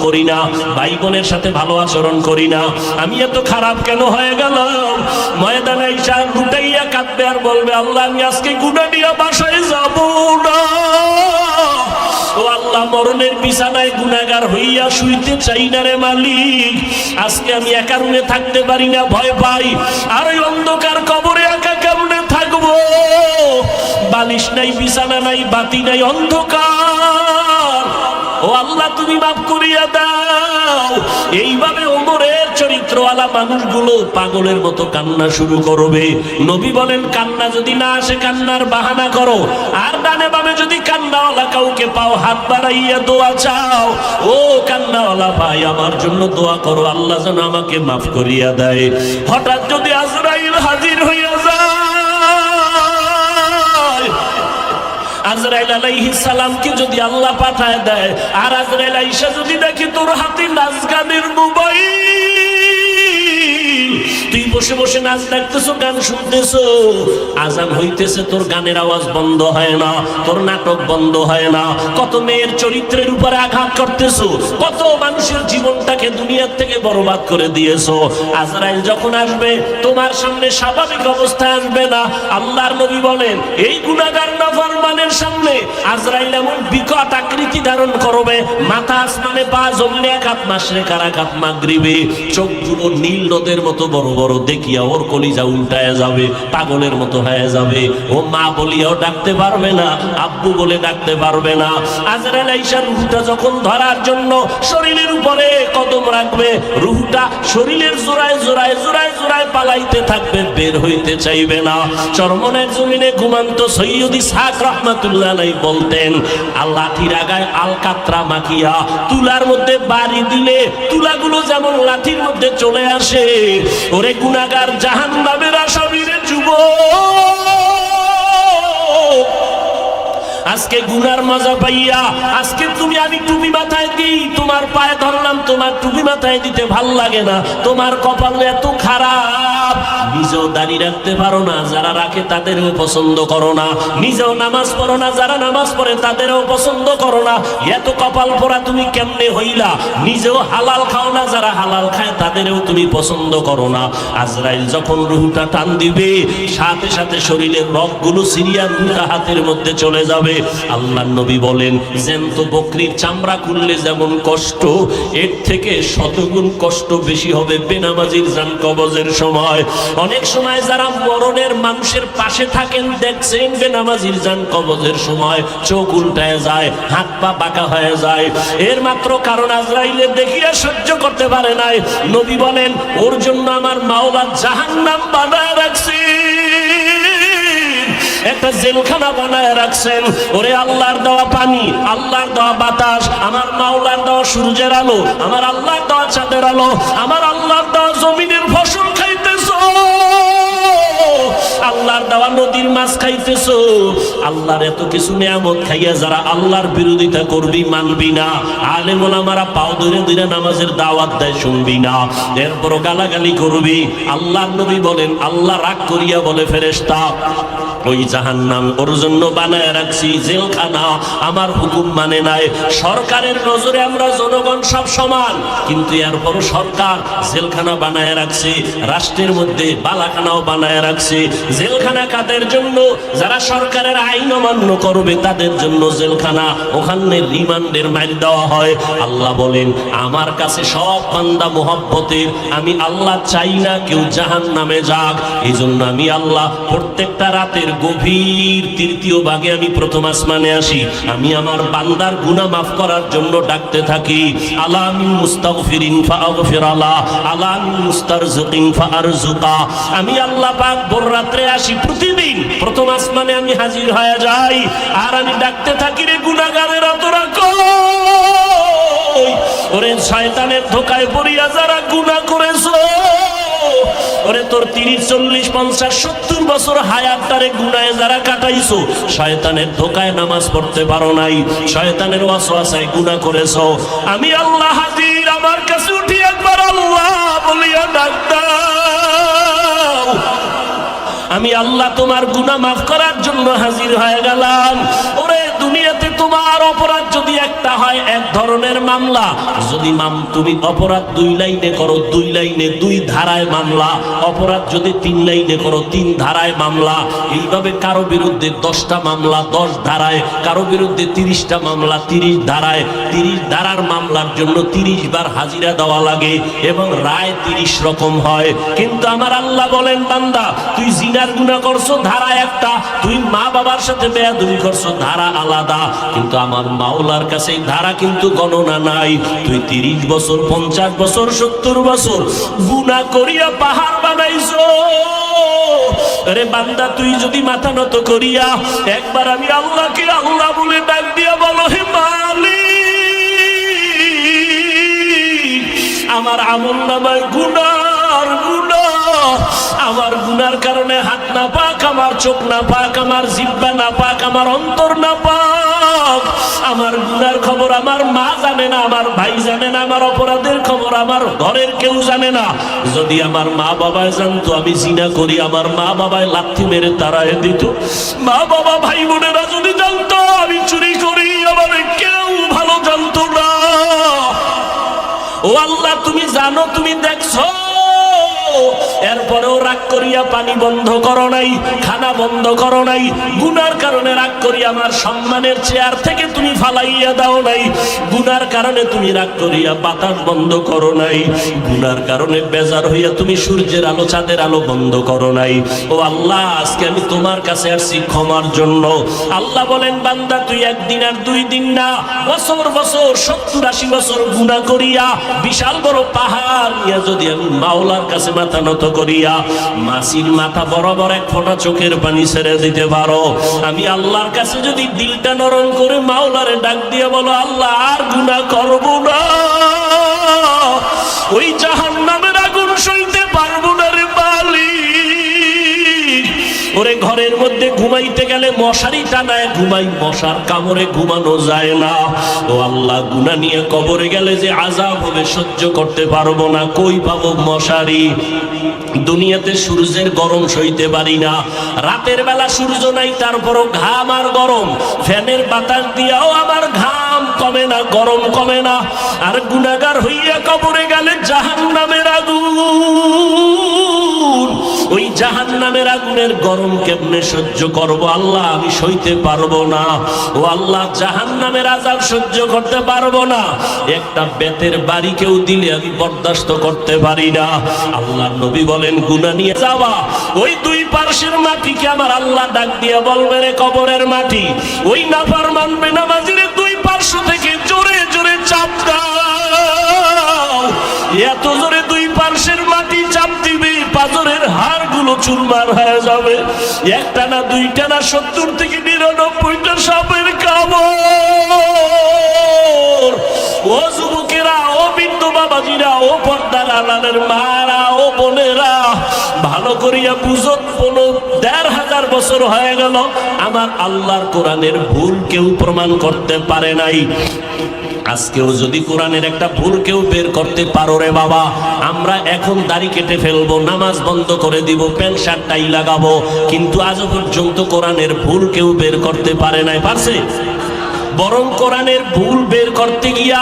করি না, ভাই বোনের সাথে ভালো আচরণ করি না, আমি এত খারাপ কেন হয়ে গেলাম? ময়দানে আইসা লুটাইয়া কাঁদবে আর বলবে, আল্লাহ আমি আজকে গুনাহ নিয়ে বাসায় যাব না। ও আল্লাহ, মরণের বিছানায় গুনাহগার হইয়া শুইতে চাই না রে মালিক। আজকে আমি একা রুমে থাকতে পারি না, ভয় পাই। আর ওই অন্ধকার কবরে একা কেমনে থাকবো? বালিশ নাই, বিছানা নাই, বাতি নাই, অন্ধকার। ও আল্লাহ, তুমি মাফ করিয়া দাও। এইভাবে ওমরের চরিত্রওয়ালা মানুষগুলো পাগলের মতো কান্না শুরু করবে। নবী বলেন, কান্না যদি না আসে কান্নার বাহানা করো, আর ডানে বামে যদি কান্নাওয়ালা কাউকে পাও হাত বাড়াইয়া দোয়া চাও। ও কান্নাওয়ালা ভাই, আমার জন্য দোয়া করো, আল্লাহ যেন আমাকে মাফ করিয়া দেয়। হঠাৎ যদি আজরাইল হাজির হইয়া যায়, আজরাইল আলাইহিস সালামকে যদি আল্লাহ পাঠায় দেয়, আর আজরাইল আইসা যদি দেখি তোর হাতে নাচ গানের মোবাইল, তুই বসে বসে নাচ দেখতেছো, গান শুনতেছো, আজান হইতেছে, তোর গানের আওয়াজ বন্ধ হয় না, তোর নাটক বন্ধ হয় না, কত মেয়ের চরিত্রের উপরে আঘাত করতেছো, কত মানুষের জীবনটাকে দুনিয়ার থেকে বরবাদ করে দিয়েছো। আজরাইল যখন আসবে তোমার সামনে স্বাভাবিক অবস্থায় আসবে না। আল্লাহর নবী বলেন, এই গুনাহগার নাফরমানের সামনে আজরাইল এমন বিকট আকৃতি ধারণ করবে, মাথা আসমানে, পা জমিনে, এক হাত মাশরিক আর এক হাত মাগরিবে, চোখগুলো নীল নদের মতো বড় বড়, দেখিয়া ওর কলিজা উল্টায় যাবে, পাগলের মতো হয়ে যাবে। ও মা বলিয়াও ডাকতে পারবে না, আব্বু বলে ডাকতে পারবে না। আজরাইল আইসা রূহটা যখন ধরার জন্য শরীরের উপরে কদম রাখবে, রূহটা শরীরের জোড়ায় জোড়ায় জোড়ায় জোড়ায় পালাইতে থাকবে, বের হইতে চাইবে না। চরমনের জমিনে ঘুমান্ত সৈয়দ ইসহাক রাহমাতুল্লাহ আলাইহি বলতেন, লাঠির আগায় আলকাতরা মাখিয়া তুলার মধ্যে বাড়ি দিলে তুলাগুলো যেমন লাঠির মধ্যে চলে আসে, ওরে গুনাহগার জাহান্নামের আসামিরে যুবক, আজকে গুনার মজা পাইয়া, আজকে তুমি, আমি টুপি মাথায় দিই, তোমার পায়ে ধরলাম, তোমার টুপি মাথায় দিতে ভাল লাগে না, তোমার কপাল এত খারাপ, নিজেও দাড়ি রাখতে পারো না, যারা রাখে তাদেরও পছন্দ করো না, নিজেও নামাজ পড়ো না, যারা নামাজ পড়ে তাদেরও পছন্দ করো না, এত কপাল পরা তুমি কেমনে হইলা? নিজেও হালাল খাও না, যারা হালাল খায় তাদেরও তুমি পছন্দ করো না। আজরাইল যখন রূহটা টান দিবে, সাথে সাথে শরীরের রগগুলো সিরিয়া রূহটা হাতের মধ্যে চলে যাবে। আল্লাহর নবী বলেন, জ্যান্ত বকরির চামড়া খুললে যেমন কষ্ট, এর থেকে শতগুণ কষ্ট বেশি হবে বেনামাজির জান কবজের সময়। অনেক সময় যারা মরণের মানুষের পাশে থাকেন, দেখছেন বেনামাজির জান কবজের সময় চোখ উল্টায় যায়, হাত পা বাঁকা হয়ে যায়, এর মাত্র কারণ আজরাইলের দেখিয়া সহ্য করতে পারে নাই। নবী বলেন, ওর জন্য আমার মাওলা জাহান্নাম বানায় রাখছে, একটা জেলখানা বানায় রাখছেন। ওরে আল্লাহর দেওয়া পানি, আল্লাহর দেওয়া বাতাস, আমার মাওলার দেওয়া সূর্যের আলো, আমার আল্লাহর দেওয়া চাঁদের আলো, আমার আল্লাহর দেওয়া জমিনের ফসল খাইতেছো, আল্লাহর দেওয়া নদীর মাছ খাইতেছো, আল্লাহর এত কিছু নিয়ামত খাইয়া যারা আল্লাহর বিরোধিতা করবি, মানবি না, আলেম ওলামারা পাও ধরে ধরে নামাজের দাওয়াত দেয়, শুনবি না, এরপরও গালাগালি করবি। আল্লাহর নবী বলেন, আল্লাহ রাগ করিয়া বলে, ফেরেশতা, ওই জাহান্নাম ওর জন্য বানায় রাখছি জেলখানা, আমার হুকুম মানে নাই। সরকারের নজরে আমরা জনগণ সব সমান, কিন্তু এরপরও সরকার জেলখানা বানায় রাখছে, রাষ্ট্রের মধ্যে বালাখানাও বানায় রাখছে। জেলখানা কাদের জন্য? যারা সরকারের আইন অমান্য করবে তাদের জন্য জেলখানা, ওখানে রিমান্ডের মাইল দেওয়া হয়। আল্লাহ বলেন, আমার কাছে সব বান্দা মোহাব্বতের, আমি আল্লাহ চাই না কেউ জাহান্নামে যাক। এই জন্য আমি আল্লাহ প্রত্যেকটা রাতের গভীর তৃতীয় ভাগে আমি প্রথম আসমানে আসি, আমি আমার বান্দার গুনাহ মাফ করার জন্য ডাকতে থাকি, আলা মিন মুস্তাগফিরিন ফাগফির আলা, আলা মিন মুস্তারজিকিন ফারজুকা। আমি আল্লাহ পাক ভোর রাত্রে আসি, প্রতিদিন প্রথম আসমানে আমি হাজির হয়ে যাই, আর আমি ডাকতে থাকি, রে গুনাহগারেরা তোরা কই? ওরে শয়তানের ধোঁকায় পড়িয়া যারা গুনাহ করেছো, ওরে তোর 30, 40, 50, 70 বছর হায়াতটারে গুনাহে যারা কাটাইছো, শয়তানের ধোঁকায় নামাজ পড়তে পারো নাই, শয়তানের ওয়াসওয়াসায় গুনাহ করেছো, আমি আল্লাহ হাজির, আমার কাছে উঠি একবার আল্লাহ বলিয়া ডাক দাও। আমি আল্লাহ তোমার গুনাহ মাফ করার জন্য হাজির হয়ে গেলাম। ওরে দুনিয়াতে তোমার অপরাধ যদি একটা হয় এক ধরনের মামলা, যদি তুমি অপরাধ 2 লাইনে করো 2 লাইনে 2 ধারায় মামলা, অপরাধ যদি 3 লাইনে করো 3 ধারায় মামলা। এইভাবে কারো বিরুদ্ধে 10টা মামলা 10 ধারায়, কারো বিরুদ্ধে 30টা মামলা 30 ধারায়। 30 ধারার মামলার জন্য 30 বার হাজিরা দেওয়া লাগে এবং রায় 30 রকম হয়। কিন্তু আমার আল্লাহ বলেন, বান্দা তুই জিনার গুনাহ করছো ধারা একটা, তুই মা বাবার সাথে বেয়াদবি করছো ধারা আলাদা, কিন্তু আমার মাওলার কাছে ধারা কিন্তু গণনা নাই। তুই 30 বছর 50 বছর 70 বছর গুনাহ করিয়া পাহাড় বানাইছো। আরে বান্দা তুই যদি মাথা নত করিয়া একবার আমি আল্লাহকে আল্লাহ বলে ডাক দিয়া বলো, হে মালিক আমার আমলনামায় গুনার গুনাহ, আমার গুনার কারণে হাত না পাক, আমার চোখ না পাক, আমার জিহ্বা না পাক, আমার অন্তর না পাক। আমার গুনার খবর আমার মা জানে না, আমার ভাই জানে না, আমার অপরাধের খবর আমার ঘরের কেউ জানে না। যদি আমার মা বাবায় জানতো আমি জিনা করি, আমার মা বাবায় লাথি মেরে তাড়ায় দিত। মা বাবা ভাই বোনেরা যদি জানতো আমি চুরি করি, আমার কেউ ভালো জানতো না। ও আল্লাহ তুমি জানো, তুমি দেখছো, এরপরেও রাগ করিয়া পানি বন্ধ করো নাই, খানা বন্ধ করো নাই। গুনার কারণে রাগ করিয়া আমার সম্মানের চেয়ার থেকে তুমি ফালাইয়া দাও নাই। গুনার কারণে তুমি রাগ করিয়া বাতাস বন্ধ করো নাই। গুনার কারণে বেজার হইয়া তুমি সূর্যের আলো চাঁদের আলো বন্ধ করো নাই। ও আল্লাহ আজকে আমি তোমার কাছে আসছি ক্ষমার জন্য। আল্লাহ বলেন, বান্দা তুই একদিন আর 2 দিন না, বছর বছর 70-80 বছর গুনাহ করিয়া বিশাল বড় পাহাড় নিয়ে যদি আমি মাওলার কাছে মাথা নত করিয়া মাসির মাথা বরাবর 1 ফোঁটা চোখের পানি ছেড়ে দিতে পারো, আমি আল্লাহর কাছে যদি দিলটা নরম করে মাওলারে ডাক দিয়ে বলো, আল্লাহ আর গুনাহ করব না, ওই জাহান্নামের আগুন সইতে পারবো না রে মালিক। ওরে ঘরের মধ্যে ঘুমাইতে গেলে মশারি টানায় ঘুমাই, মশার কামড়ে ঘুমানো যায় না। ও আল্লাহ গুনাহ নিয়ে কবরে গেলে যে আযাব হবে সহ্য করতে পারবো না, কই পাবো মশারি? দুনিয়াতে সূর্যের গরম সইতে পারি না, রাতের বেলা সূর্য নাই তারপরও ঘাম আর গরম, ফ্যানের বাতাস দিয়াও আমার ঘাম কমে না, গরম কমে না। আর গুনাহগার হইয়া কবরে গেলে জাহান্নামের আগুন, ওই জাহান্নামের আগুনের গরম কেমনে সহ্য করব আল্লাহ? আমি সইতে পারবো না। ও আল্লাহ জাহান্নামের আযাব সহ্য করতে পারবো না। একটা বেতের বাড়ি কেউ দিলে আমি বরদাস্ত করতে পারি না। আল্লাহর নবী বলেন, গুনাহ নিয়ে যাওয়া ওই 2 পার্শ্বের মাটিকে আমার আল্লাহ ডাক দিয়ে বলবে, রে কবরের মাটি, ওই নাফরমান বেনামাজিরে 2 পার্শ্ব থেকে জোরে জোরে চাপ দাও। এত জোরে 2 পার্শ্বের মাটি চাপ দিবে পাজরের হাড়গুলো চুরমার হয়ে যাবে। একটা না, 2টা না, 70 থেকে 99টা সাপের কামড়। ও যুবকেরা, ও বৃদ্ধ বাবাজিরা, ও পর্দার আড়ালের মারা, ও বোনেরা, ভালো করিয়া বুঝো, 15,000 বছর হয়ে গেল আমার আল্লাহর কোরআনের ভুল কেউ প্রমাণ করতে পারে নাই। আজকেও যদি কোরআনের একটা ভুল কেউ বের করতে পারো রে বাবা, আমরা এখন দাড়ি কেটে ফেলবো, নামাজ বন্ধ করে দিব, প্যান্ট শার্ট টাই লাগাবো, কিন্তু আজও পর্যন্ত কোরআনের ভুল কেউ বের করতে পারে নাই। পারছে? বরং কোরআনের ভুল বের করতে গিয়া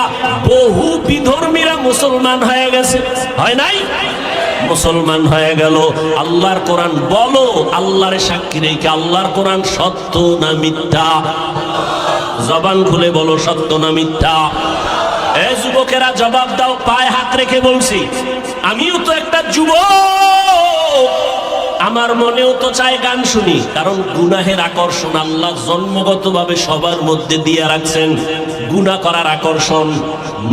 বহু বিধর্মীরা মুসলমান হয়ে গেছে, হয় নাই? মুসলমান হয়ে গেল। আল্লাহর কোরআন বলো, আল্লাহর সাক্ষী রেখে, আল্লাহর কোরআন সত্য না মিথ্যা? জবান খুলে বলো, সত্য না মিথ্যা? এ যুবকেরা জবাব দাও, পায়ে হাত রেখে বলছি। আমিও তো একটা যুবক, আমার মনেও তো চাই গান শুনি, কারণ গুনাহের আকর্ষণ আল্লাহ জন্মগতভাবে সবার মধ্যে দিয়ে রাখছেন। গুনাহ করার আকর্ষণ,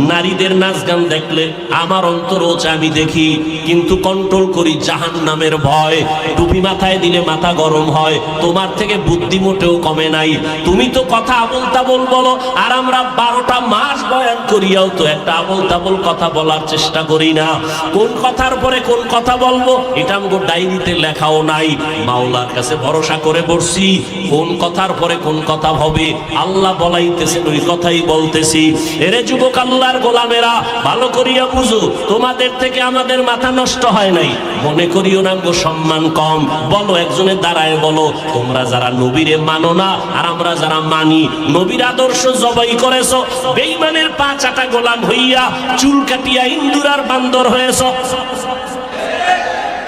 নারীদের নাচ গান দেখলে আমার অন্তরও চায় আমি দেখি, কিন্তু কন্ট্রোল করি, জাহান্নামের ভয়। টুপি মাথায় দিলে মাথা গরম হয়, তোমার থেকে বুদ্ধি মোটেও কমে নাই। তুমি তো কথা আবল তাবল বলো, আর আমরা 12টা মাস বয়ান করিয়াও তো একটা আবল তাবল কথা বলার চেষ্টা করি না। কোন কথার পরে কোন কথা বলবো এটা আমাদের ডায়েরিতে লেখাও নাই। মাওলার কাছে ভরসা করে বসছি, কোন কথার পরে কোন কথা হবে আল্লাহ বলাইতেছেন, ওই কথাই বলতেছি। এরে যুবক, আল্লাহ আল্লাহর গোলামেরা ভালো করিয়া বুঝো, তোমাদের থেকে আমাদের মাথা নষ্ট হয় নাই, মনে করিও না গো সম্মান কম। বলো, একজনের দাঁড়ায় বলো, তোমরা যারা নবীরে মানো না আর আমরা যারা মানি, নবীর আদর্শ জবাই করেছ, বেঈমানের পা চাটা গোলাম হইয়া চুল কাটিয়া ইন্দুরার বান্দর হয়েছ।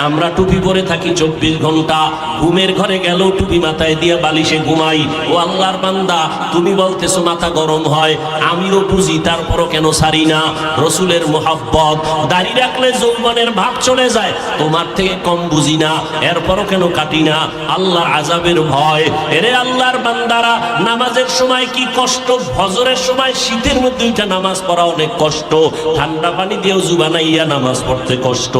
আমরা টুপি পরে থাকি 24 ঘন্টা, ঘুমের ঘরে গেল টুপি মাথায় দিয়া বালিশে ঘুমাই। ও আল্লাহর বান্দা, তুমি বলতেছো মাথা গরম হয়, আমিও বুঝি, তারপরও কেন ছাড়ি না? রসুলের মোহাব্বত, দাড়ি রাখলে যৌবনের ভাব চলে যায়, তোমার থেকে কম বুঝি না, এরপরও কেন কাটি না? আল্লাহর আযাবের ভয়। এরে আল্লাহর বান্দারা, নামাজের সময় কি কষ্ট, ফজরের সময় শীতের মধ্যে উঠা নামাজ পড়া অনেক কষ্ট, ঠান্ডা পানি দিয়েও জুবানাইয়া নামাজ পড়তে কষ্ট,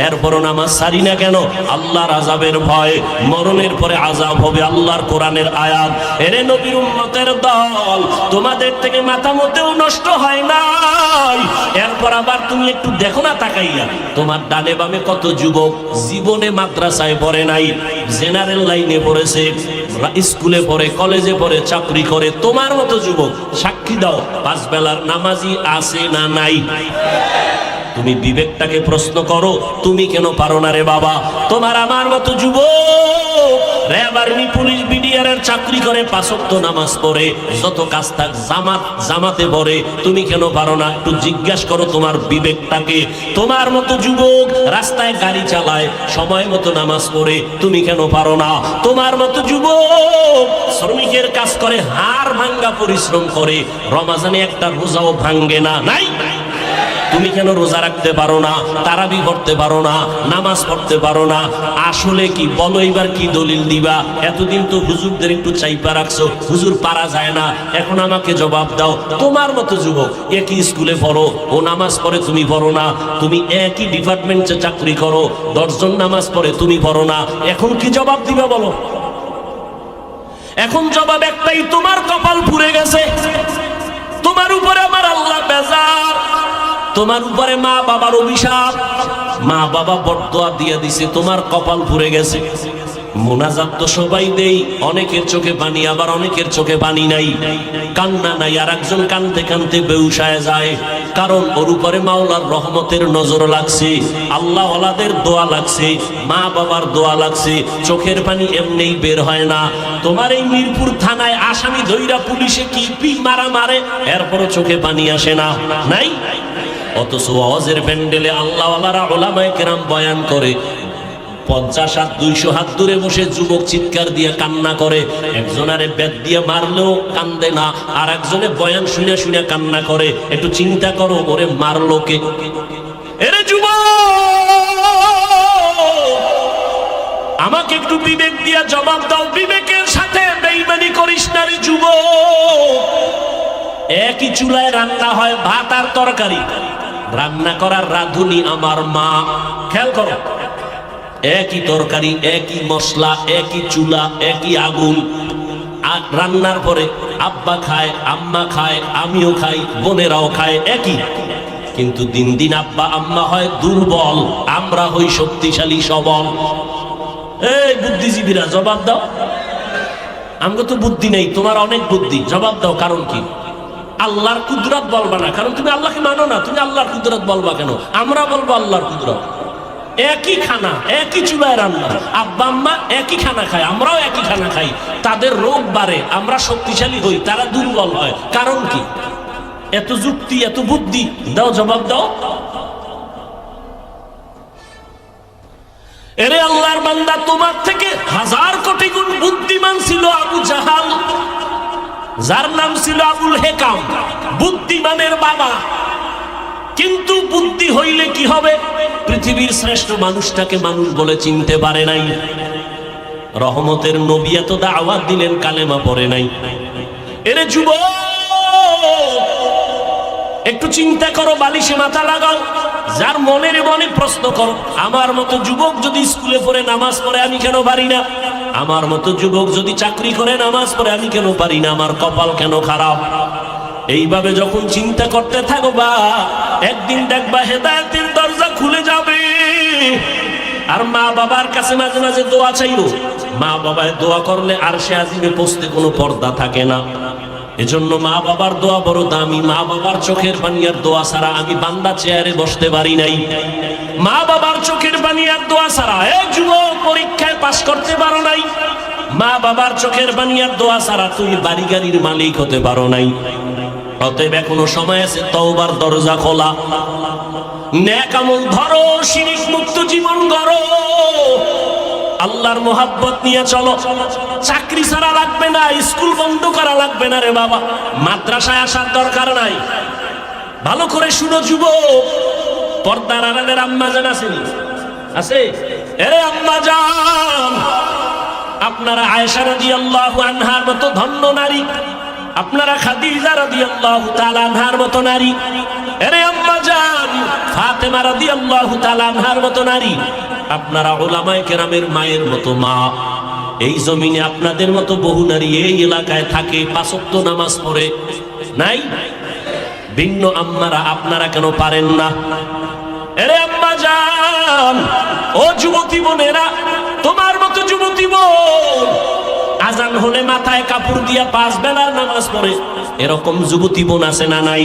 এরপরও নামাজ ছাড়ি না কেন? আল্লাহর আযাবের ভয়। মরণের পরে আযাব হবে, আল্লাহর কোরআনের আয়াত। এরে নবীর উম্মতের দল, তোমাদের থেকে মাথা মোটেও নষ্ট হয় নাই। এরপর আবার তুমি একটু দেখো না তাকাইয়া, তোমার ডানে বামে কত যুবক জীবনে মাদ্রাসায় পড়ে নাই, জেনারেল লাইনে পড়েছে, স্কুলে পড়ে, কলেজে পড়ে, চাকরি করে। তোমার মতো যুবক, সাক্ষী দাও, 5 বেলার নামাজি আছে না নাই? তুমি বিবেকটাকে প্রশ্ন করো, তুমি কেন পারো না রে বাবা? তোমার আমার মতো যুবক র্যাব, আর্মি, পুলিশ, বিডিআর চাকরি করে, 5 ওয়াক্ত নামাজ পড়ে, যত কাজ থাক জামাতে পড়ে, তুমি কেন পারো না? একটু জিজ্ঞাসা করো তোমার বিবেকটাকে। তোমার মতো যুবক রাস্তায় গাড়ি চালায়, সময় মতো নামাজ পড়ে, তুমি কেন পারো না? তোমার মতো যুবক শ্রমিকের কাজ করে, হাড় ভাঙ্গা পরিশ্রম করে, রমাজানে একটা রোজাও ভাঙ্গে না, নাই? তুমি কেন রোজা রাখতে পারো না, তারাবি পড়তে পারো না, নামাজ পড়তে পারো না? আসলে কি বলো, এবার কি দলিল দিবা? এতদিন তো হুজুরদের একটু চাইপা রাখছো, হুজুর পারা যায় না, এখন আমাকে জবাব দাও। তোমার মতো যুবক একই স্কুলে পড়ো, ও নামাজ পড়ে, তুমি পড়ো না। তুমি একই ডিপার্টমেন্টে চাকরি করো, 10 জন নামাজ পড়ে, তুমি পড়ো না। এখন কি জবাব দিবা বলো? এখন জবাব একটাই, তোমার কপাল পুড়ে গেছে, তোমার উপরে আমার আল্লাহ বেজার, তোমার উপরে মা বাবার অভিশাপ, মা বাবা বরদোয়া দিয়ে দিছে, তোমার কপাল পুড়ে গেছে। মোনাজাত তো সবাই দেই, অনেকের চোখে পানি, আবার অনেকের চোখে পানি নাই, কান্না নাই, আর একজন কানতে কানতে বেউসায় যায়, কারণ ওর উপরে মাওলার রহমতের নজর লাগছে, আল্লাহ ওয়ালাদের দোয়া লাগছে, মা বাবার দোয়া লাগছে, চোখের পানি এমনিই বের হয় না। তোমার এই মিরপুর থানায় আসামি ধইরা পুলিশে কি মারা মারে, এরপরও চোখে পানি আসে না, নাই? অথচ ওয়াজের প্যান্ডেলে আল্লাহওয়ালারা উলামায়ে কেরাম বয়ান করে, 50 হাত 200 হাত দূরে বসে যুবক চিৎকার দিয়ে কান্না করে, একজনারে বেত দিয়ে মারলেও কান্দে না, আর একজনে বয়ান শুনে শুনে কান্না করে। একটু চিন্তা করো, ওরে মারলো কে? এরে যুবক, আমাকে একটু বিবেক দিয়া জবাব দাও, বিবেকের সাথে বেঈমানি করিস না রে যুবক। একই চুলায় রান্না হয় ভাত আর তরকারি, রান্না করার রাঁধুনি আমার মা, খেয়াল করো, একই তরকারি, একই মশলা, একই চুলা, একই আগুন, আর রান্নার পরে আব্বা খায়, আম্মা খায়, আমিও খাই, বোনেরাও খায়, একই। কিন্তু দিন দিন আব্বা আম্মা হয় দুর্বল, আমরা হই শক্তিশালী সবল। এই বুদ্ধিজীবীরা জবাব দাও, আমাকে তো বুদ্ধি নেই, তোমার অনেক বুদ্ধি, জবাব দাও, কারণ কি? আল্লাহর কুদরত বলবা না, কারণ তুমি আল্লাহকে মানো না, তুমি আল্লাহর কুদরত বলবা কেন? আমরা বলবো আল্লাহর কুদরত। একই খানা, একই চুলায় রান্না, আব্বা আম্মা একই খানা খায়, আমরাও একই খানা খাই, তাদের রোগ বাড়ে, আমরা শক্তিশালী হই, তারা দুর্বল হয়, কারণ কি? এত যুক্তি, এত বুদ্ধি, দাও জবাব দাও। এরে আল্লাহর বান্দা, তোমার থেকে 1000 কোটি গুণ বুদ্ধিমান ছিল আবু জাহাল, যার নাম ছিল আবুল হেকাম, বুদ্ধিমানের বাবা। কিন্তু বুদ্ধি হইলে কি হবে? পৃথিবীর শ্রেষ্ঠ মানুষটাকে মানুষ বলে চিনতে পারে নাই। রহমতের নবী এত দাওয়াত দিলেন, কালেমা পড়ে নাই। এরে যুবক, একটু চিন্তা করো, বালিশে মাথা লাগাও, যার মনের মনে প্রশ্ন করো, আমার মতো যুবক যদি স্কুলে পড়ে নামাজ পড়ে, আমি কেন পারি না? আমার মতো যুবক যদি চাকরি করে নামাজ পড়ে, আমি কেন পারি না? আমার কপাল কেন খারাপ? এইভাবে যখন চিন্তা করতে থাকবা, একদিন দেখবা হেদায়েতের দরজা খুলে যাবে। আর মা বাবার কাছে মাঝে মাঝে দোয়া চাইলো, মা বাবায় দোয়া করলে আরশে আজিমে পৌঁছতে কোনো পর্দা থাকে না। এজন্য মা বাবার দোয়া বড় দামি। মা বাবার চোখের পানি আর দোয়া ছাড়া আমি বান্দা চেয়ারে বসতে পারি নাই। মা বাবার চোখের পানি আর দোয়া ছাড়া এই যুবক পরীক্ষায় পাস করতে পারো নাই। মা বাবার চোখের পানি আর দোয়া ছাড়া তুমি বাড়ি গাড়ির মালিক হতে পারো নাই। অতএব এখনো সময় আছে, তওবার দরজা খোলা, নেক আমল ধরো, শিরক মুক্ত জীবন গড়ো, আল্লাহর মোহাব্বত নিয়ে চলো। চাকরি ছাড়া লাগবে না, স্কুল বন্ধ করা লাগবে না রে বাবা, মাদ্রাসায় আসার দরকার নাই। ভালো করে শুনো যুবক, পর্দার আড়ালের আম্মা জান আছে? এরে আম্মা জান, আপনারা আয়েশা রাদিয়াল্লাহু আনহার মতো ধন্য নারী, আপনারা খাদিজা রাদিয়াল্লাহু তাআলা আনহার মতো নারী, এরে আম্মা জান ফাতেমা রাদিয়াল্লাহু তাআলা আনহার মতো নারী, আপনারা উলামায়ে কেরামের মায়ের মতো মা। এই জমিনে আপনাদের মতো বহু নারী এই এলাকায় থাকে, পাঁচ ওয়াক্ত নামাজ পড়ে নাই? ভিন্ন আম্মারা আপনারা কেন পারেন না? এরে আম্মা জান, ও যুবতী বোনেরা, তোমার মতো যুবতী বোন আজান হলে মাথায় কাপড় দিয়া 5 বেলার নামাজ পড়ে, এরকম যুবতী বোন আছে না নাই?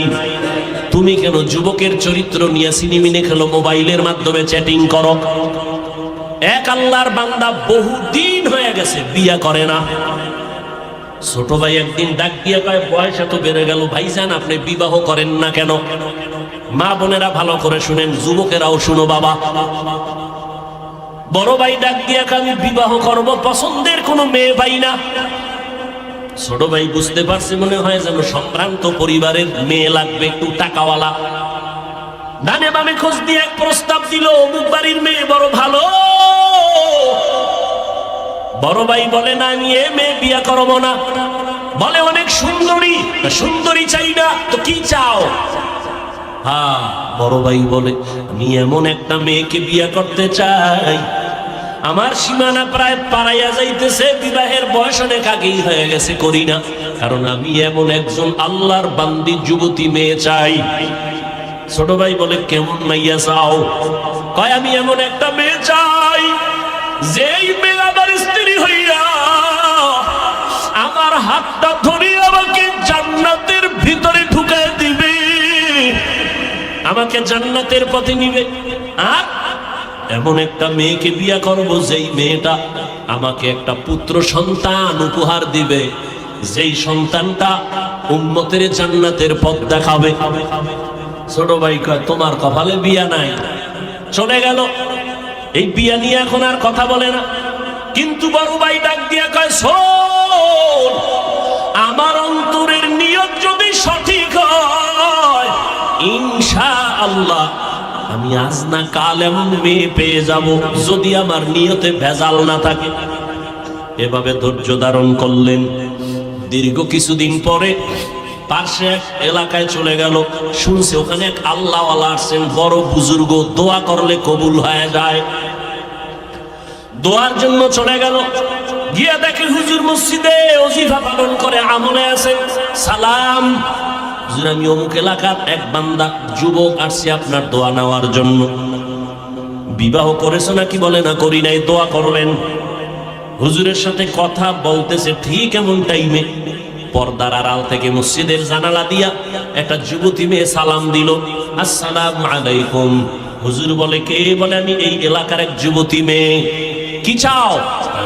তুমি কেন যুবকের চরিত্র নিয়ে সিনেমিনে খেলো, মোবাইলের মাধ্যমে চ্যাটিং করো? এক আল্লাহর বান্দা বহু দিন হয়ে গেছে বিয়া করে না। ছোট ভাই একদিন ডাক দিয়ে কয়, বয়স এত বেড়ে গেল ভাইজান, আপনি বিবাহ করেন না কেন? মা বোনেরা ভালো করে শুনেন, যুবকেরাও শুনো বাবা। বড় ভাই ডাক দিয়ে কয়, আমি বিবাহ করব, পছন্দের কোনো মেয়ে পাই না। ছোট ভাই বুঝতে পারছে, মনে হয় যেন সম্ভ্রান্ত পরিবারের মেয়ে লাগবে, একটু টাকাওয়ালা। ডানে বামে খোঁজ দিয়ে এক প্রস্তাব দিল, অমুক বাড়ির মেয়ে বড় ভালো। বড় ভাই বলে, না আমি এ মেয়ে বিয়া করবো না। বলে অনেক সুন্দরী, সুন্দরী চাই না তো কি চাও? হ্যাঁ, বড় ভাই বলে, আমি এমন একটা মেয়েকে বিয়া করতে চাই, আমার সীমানা প্রায় পারাইয়া যাইতেছে, বিবাহের বয়স অনেক আগেই হয়ে গেছে, করি না, কারণ আমি এমন একজন আল্লাহর বান্দি যুবতী মেয়ে চাই। ছোট ভাই বলে, কেমন মাইয়া চাও? কয়, আমি এমন একটা মেয়ে চাই, যেই মেয়ে আমার স্ত্রী হইয়া আমার হাতটা ধরে আমাকে জান্নাতের ভিতরে ঢুকায় দিবে, আমাকে জান্নাতের পথে নিবে। আর এমন একটা মেয়েকে বিয়া করব, যেই মেয়েটা আমাকে একটা পুত্র সন্তান উপহার দিবে, যেই সন্তানটা উম্মতের জান্নাতের পথ দেখাবে। ছোট ভাই কয়, তোমার কপালে বিয়া নাই। চলে গেল, এই বিয়া নিয়ে এখন আর কথা বলে না। কিন্তু বড় ভাই ডাক দিয়া কয়, শোন, আমার অন্তরের নিয়ত যদি সঠিক হয়, ইনশাআল্লাহ আমি আজ না কাল এমন মেয়ে পেয়ে যাব, যদি আমার নিয়তে ভেজাল না থাকে। এভাবে ধৈর্য ধারণ করলেন। দীর্ঘ কিছুদিন পরে পাশে এক এলাকায় চলে গেল, শুনছে ওখানে এক আল্লাহওয়ালা আসছেন, বড় বুজুর্গ, দোয়া করলে কবুল হয়ে যায়। দোয়ার জন্য চলে গেল, গিয়ে দেখে হুজুর মসজিদে ওজিফা পালন করে, আমলে আছে। সালাম, হুজুর আমি অমুক এলাকার এক বান্দা যুবক আসছি আপনার দোয়া নেওয়ার জন্য। বিবাহ করেছো নাকি? বলে না, করি নাই। দোয়া করবেন। হুজুরের সাথে কথা বলতেছে, ঠিক এমন টাইমে পর্দার আড়াল থেকে মসজিদের জানালা দিয়া একটা যুবতী মেয়ে সালাম দিল, আসসালামু আলাইকুম। হুজুর বলে, কে? বলে, আমি এই এলাকার এক যুবতী মেয়ে। কি চাও?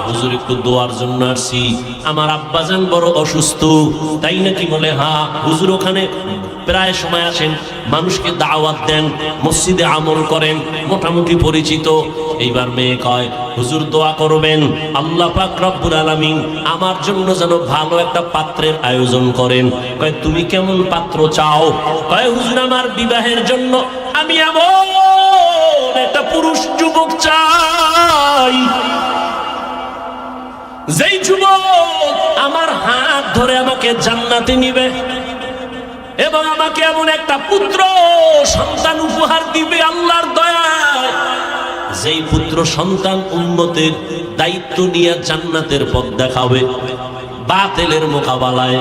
হুজুর একটু দোয়ার জন্য আসছি, আমার আব্বাজান বড় অসুস্থ। তাই নাকি? বলে, হ্যাঁ। হুজুর ওখানে প্রায় সময় আসেন, মানুষকে দাওয়াত দেন, মসজিদে আমল করেন, মোটামুটি পরিচিত। এইবার মেয়ে কয়, হুজুর দোয়া করবেন, আল্লাহ পাক রব্বুল আলামিন আমার জন্য যেন ভালো একটা পাত্রের আয়োজন করেন। কয়, তুমি কেমন পাত্র চাও? কয়, হুজুর আমার বিবাহের জন্য আমি এমন একটা পুরুষ যুবক চাই, যেই যুবক আমার হাত ধরে আমাকে জান্নাতে নিবে এবং আমাকে এমন একটা পুত্র সন্তান উপহার দিবে আল্লাহর দয়ায়, যেই পুত্র সন্তান উম্মতের দায়িত্ব নিয়ে জান্নাতের পথ দেখাবে বাতিলের মোকাবেলায়।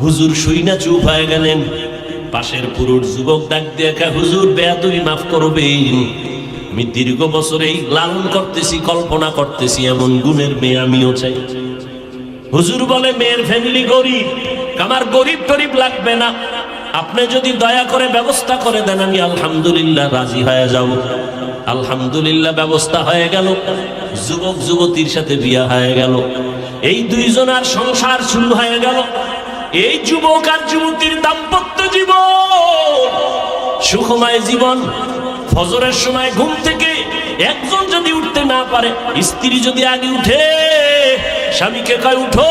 হুজুর শুইনা চুপ হয়ে গেলেন। পাশের পুরুষ যুবক ডাক দিয়ে, হুজুর বেয়াদবি মাফ করবেন, আমি দীর্ঘ বছর এই লালন করতেছি, কল্পনা করতেছি, এমন গুণের মেয়ে আমিও চাই। হুজুর বলে মেয়ের ফ্যামিলি গরিব, আমার গরিব টরিব লাগবে না, আপনি যদি দয়া করে ব্যবস্থা করে দেন আমি আলহামদুলিল্লাহ রাজি হয়ে যাব। আলহামদুলিল্লাহ ব্যবস্থা হয়ে গেল, যুবক যুবতীর সাথে বিয়ে হয়ে গেল, এই দুইজনের সংসার শুরু হয়ে গেল। এই যুবক আর যুবতীর দাম্পত্য জীবন সুখময় জীবন। ফজরের সময় ঘুম থেকে একজন যদি উঠতে না পারে, স্ত্রী যদি আগে উঠে স্বামীকে কয় উঠো,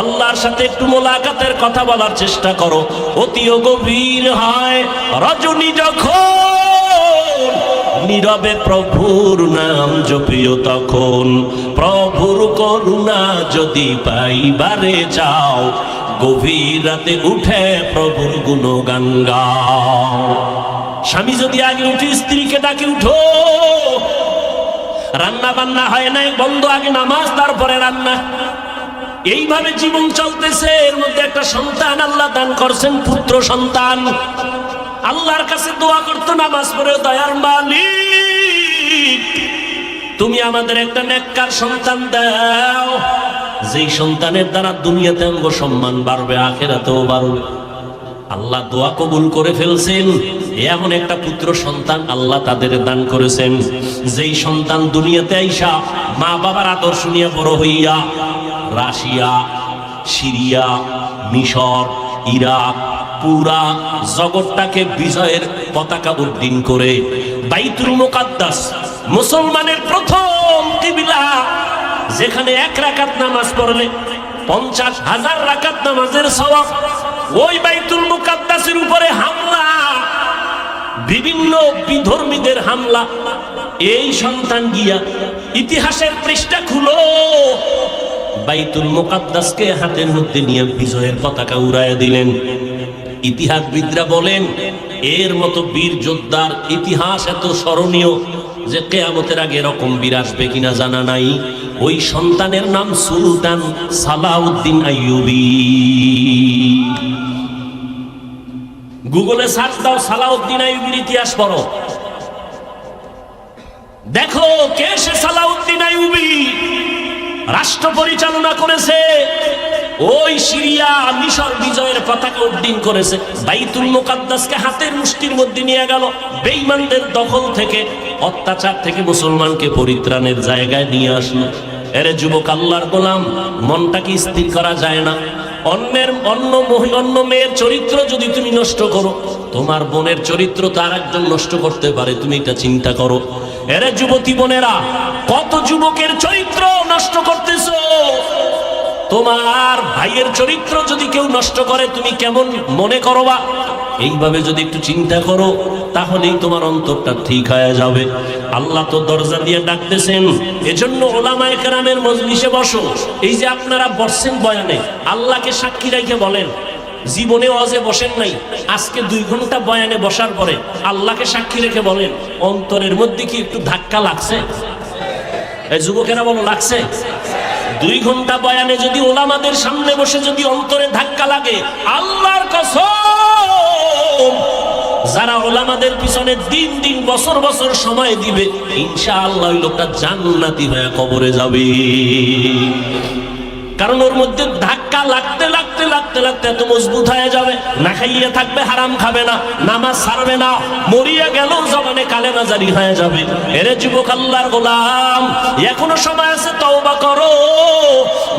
আল্লাহর সাথে একটু মোলাকাতের কথা বলার চেষ্টা করো। অতিও গভীর হয় রজনী যখন, নীরবে প্রভুর নাম জপিও তখন। প্রভুর করুণা যদি পাইবারে চাও, গভীর রাতে উঠে প্রভুর গুণগান গাও। স্বামী যদি আগে উঠে স্ত্রীকে ডাকে উঠো, রান্না বান্না হয় নাই, বন্ধ, আগে নামাজ তারপরে রান্না। এইভাবে জীবন চলতেছে। এর মধ্যে একটা সন্তান আল্লাহ দান করছেন, পুত্র সন্তান। আল্লাহর কাছে দোয়া করতো নামাজ পড়ে, দয়ার মালিক তুমি আমাদের একটা নেককার সন্তান দাও, যেই সন্তানের দ্বারা দুনিয়াতে অঙ্গ সম্মান বাড়বে, আখিরাতেও বাড়বে। আল্লাহ দোয়া কবুল করে ফেলছেন। এমন একটা পুত্র সন্তান আল্লাহ তাদের দান করেছেন, যেই সন্তান দুনিয়াতে আইসা মা বাবার আদর্শ নিয়ে বড় হইয়া রাশিয়া, সিরিয়া, মিশর, ইরাক, পুরা জগৎটাকে বিজয়ের পতাকা উড্ডীন করে বাইতুল মুকাদ্দাস, মুসলমানের প্রথম কিবলা, যেখানে 1 রাকাত নামাজ পড়লে 50,000 রাকাত নামাজের সওয়াব। ওই বাইতুল মুকাদ্দাসের উপরে হামলা, বিভিন্ন বিধর্মীদের হামলা। এই সন্তান গিয়া ইতিহাসের পৃষ্ঠা খুলো, বাইতুল মুকাদ্দাসকে হাতের মধ্যে নিয়ে বিজয়ের পতাকা উড়াইয়া দিলেন। ইতিহাসবিদরা বলেন এর মতো বীর যোদ্ধার ইতিহাস এত স্মরণীয় যে কিয়ামতের আগে এরকম বীর আসবে কিনা জানা নাই। ওই সন্তানের নাম সুলতান সালাউদ্দিন আইয়ুবী। গুগলে সার্চ দাও, সালাউদ্দিন আইয়ুবীর ইতিহাস পড়ো, দেখো কে সে সালাউদ্দিন আইয়ুবী। রাষ্ট্র পরিচালনা করেছে, ওই সিরিয়া মিশর বিজয়ের পতাকা উড্ডীন করেছে, বাইতুল মুকাদ্দাসকে হাতের মুষ্টির মধ্যে নিয়ে গেল, বেঈমানদের দখল থেকে, অত্যাচার থেকে মুসলমানকে পরিত্রাণের জায়গায় নিয়ে আসলো। এরে যুবক, আল্লাহর গোলাম, মনটাকে স্থির করা যায় না। অন্য মেয়ের চরিত্র যদি তুমি নষ্ট করো, তোমার বোনের চরিত্র তার একজন নষ্ট করতে পারে, তুমি এটা চিন্তা করো। এরে যুবতী বোনেরা, কত যুবকের চরিত্র নষ্ট করতেছো। তোমার ভাইয়ের চরিত্র যদি কেউ নষ্ট করে, তুমি কেমন মনে করবা? এইভাবে যদি একটু চিন্তা করো, তাহলেই তোমার অন্তরটা ঠিক হয়ে যাবে। আল্লাহ তো দরজা দিয়ে ডাকতেছেন। এজন্য ওলামায়ে কেরামের মজলিসে বসো। এই যে আপনারা বসছেন বয়ানে, আল্লাহকে সাক্ষী রেখে বলেন, জীবনে ওয়াজে বসেন নাই, আজকে 2 ঘন্টা বয়ানে বসার পরে আল্লাহকে সাক্ষী রেখে বলেন, অন্তরের মধ্যে কি একটু ধাক্কা লাগছে? এই যুবকেরা বলো, লাগছে? 2 ঘন্টা বয়ানে যদি ওলামাদের সামনে বসে যদি অন্তরে ধাক্কা লাগে, আল্লাহর কসম, যারা ওলামাদের পিছনে দিন দিন বছর বছর সময় দিবে, ইনশাআল্লাহ ওই লোকটা জান্নাতি হয়ে কবরে যাবে। কারণ ওর মধ্যে ধাক্কা লাগতে লাগতে লাগতে লাগতে এত মজবুত হয়ে যাবে, না খাইয়ে থাকবে, হারাম খাবে না, নামাজ ছাড়বে না, মরিয়া গেল জবানে কালেমা জারি হয়ে যাবে। এরে যুবক, আল্লাহর গোলাম, এখনো সময় আছে, তওবা করো,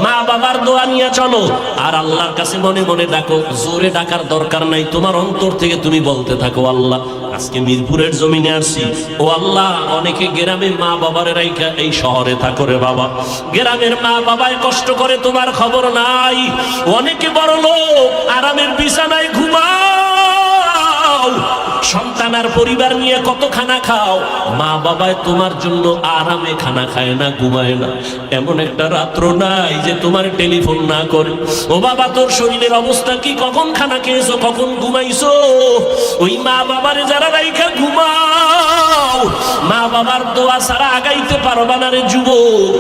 মা বাবার দোয়া নিয়ে চলো, আর আল্লাহর কাছে মনে মনে ডাকো। জোরে ডাকার দরকার নাই, তোমার অন্তর থেকে তুমি বলতে থাকো, আল্লাহ আজকে মিরপুরের জমিনে আসছি, ও আল্লাহ, অনেকে গ্রামে মা বাবার রাইখা এই শহরে থাকো রে বাবা, গ্রামের মা বাবায় কষ্ট করে, তোমার খবর নাই। অনেকে বড় লোক, আরামের বিছানায় ঘুমাও, সন্তান আর পরিবার নিয়ে কত খানা খাও, মা বাবায় তোমার জন্য আরামে খানা খায় না, ঘুমায় না। এমন একটা রাত্র নাই যে তোমার টেলিফোন না করে, ও বাবা তোর শরীরের অবস্থা কি, কখন খানা খেয়েছো, কখন ঘুমাইছো। ওই মা বাবারে যারা রাইখা ঘুমাও, মা বাবার দোয়া ছাড়া আগাইতে পারবা না রে যুবক,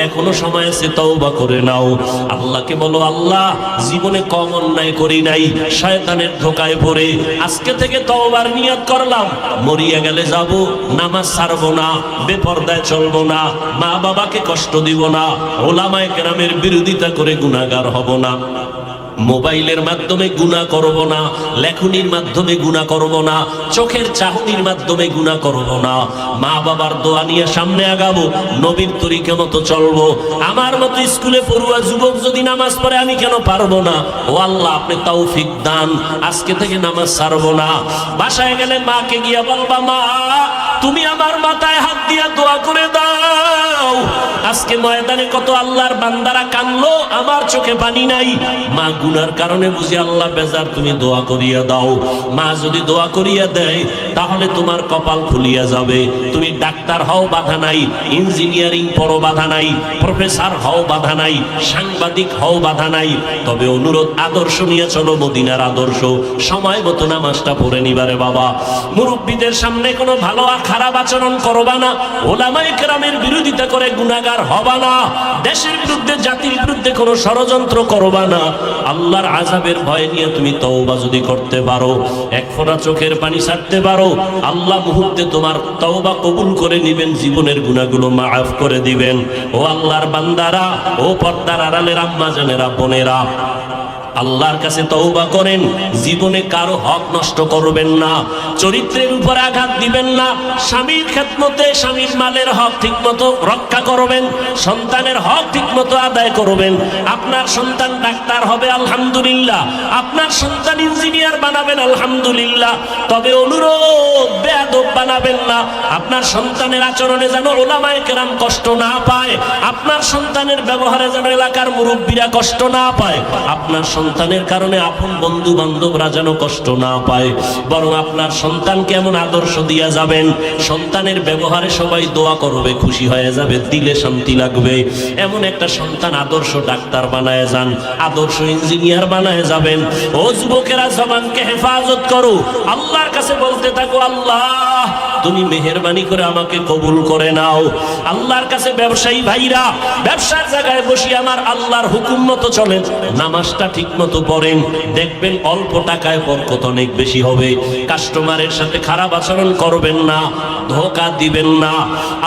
এখনো সময় আছে, তওবা করে নাও। আল্লাহকে বলো, আল্লাহ জীবনে কম অন্যায় করি নাই, শয়তানের ধোকায় পড়ে আজকে থেকে তওবার নিয়ত করলাম, মরিয়া গেলে যাব, নামাজ ছাড়বো না, বেপরদায় চলবো না, মা বাবাকে কষ্ট দিব না, ওলামায়ে কেরামের বিরোধিতা করে গুনাহগার হব না, মোবাইলের মাধ্যমে গুনাহ করব না, লেখনির মাধ্যমে গুনাহ করব না, চোখের চাহনির মাধ্যমে গুনাহ করব না, মা বাবার দোয়া নিয়ে সামনে আগাবো, নবীর তরিকা মতো চলবো। আমার মতো স্কুলে পড়ুয়া যুবক যদি নামাজ পড়ে আমি কেন পারবো না? ও আল্লাহ, আপনি তৌফিক দান, আজকে থেকে নামাজ ছাড়বো না। বাসায় গেলে মাকে গিয়া বলবা, মা তুমি আমার মাথায় হাত দিয়া দোয়া করে দাও। আজকে ময়দানে কত আল্লাহর বান্দারা কানলো, আমার চোখে পানি নাই, মা গুনার কারণে বুঝি আল্লাহ বেজার, তুমি দোয়া করিয়া দাও। মা যদি দোয়া করিয়া দেয় তাহলে তোমার কপাল খুলিয়া যাবে। তুমি ডাক্তার হও বাধা নাই, ইঞ্জিনিয়ারিং পড়ো বাধা নাই, প্রফেসর হও বাধা নাই, সাংবাদিক হও বাধা নাই, তবে অনুরোধ আদর্শ নিয়ে চলো, মদিনার আদর্শ। সময় মতো নামাজটা পড়ে নিবারে বাবা। মুরব্বীদের সামনে কোনো ভালো আর খারাপ আচরণ করবা না, ওলামায়ে কেরামের বিরোধিতা করে গুনাহগার হবা না, দেশের বিরুদ্ধে জাতির বিরুদ্ধে কোনো ষড়যন্ত্র করবা না। আল্লাহর আযাবের ভয় নিয়ে তুমি তওবা যদি করতে পারো, এক ফোঁটা চোখের পানি ছাড়তে পারো, আল্লাহ মুহূর্তে তোমার তওবা কবুল করে নেবেন, জীবনের গুনাহগুলো মাফ করে দিবেন। ও আল্লাহর বান্দারা, ও পর্দার আড়ালের আম্মা জানেরা, বোনেরা, আল্লাহর কাছে তওবা করেন, জীবনে কারো হক নষ্ট করবেন না, চরিত্রের উপর আঘাত দিবেন না, স্বামীর খেদমতে স্বামীর মালের হক ঠিকমতো রক্ষা করবেন, সন্তানের হক ঠিকমতো আদায় করবেন। আপনার সন্তান ডাক্তার হবে, আলহামদুলিল্লাহ, আপনার সন্তান ইঞ্জিনিয়ার বানাবেন, আলহামদুলিল্লাহ, তবে অনুরোধ বেয়াদব বানাবেন না। আপনার সন্তানের আচরণে যেন ওলামায়ে কেরাম কষ্ট না পায়, আপনার সন্তানের ব্যবহারে যেন এলাকার মুরব্বীরা কষ্ট না পায়, আপনার সন্তানের কারণে আপন বন্ধু বান্ধবরা যেন কষ্ট না পায়, বরং আপনার সন্তানকে এমন আদর্শ দিয়া যাবেন, সন্তানের ব্যবহারে সবাই দোয়া করবে, খুশি হয়ে যাবে, দিলে শান্তি লাগবে। এমন একটা সন্তান আদর্শ ডাক্তার বানায় যান, আদর্শ ইঞ্জিনিয়ার বানায় যাবেন। ও যুবকেরা, জবানকে হেফাজত করো, আল্লাহর কাছে বলতে থাকো, আল্লাহ তুমি মেহেরবানি করে আমাকে কবুল করে নাও। আল্লাহর কাছে ব্যবসায়ী ভাইরা, ব্যবসার জায়গায় বসে আমার আল্লাহর হুকুম মতো চলেন, নামাজটা ঠিক মতো পড়েন, দেখবেন অল্প টাকায় বরকত অনেক বেশি হবে। কাস্টমারের সাথে খারাপ আচরণ করবেন না, ধোঁকা দিবেন না।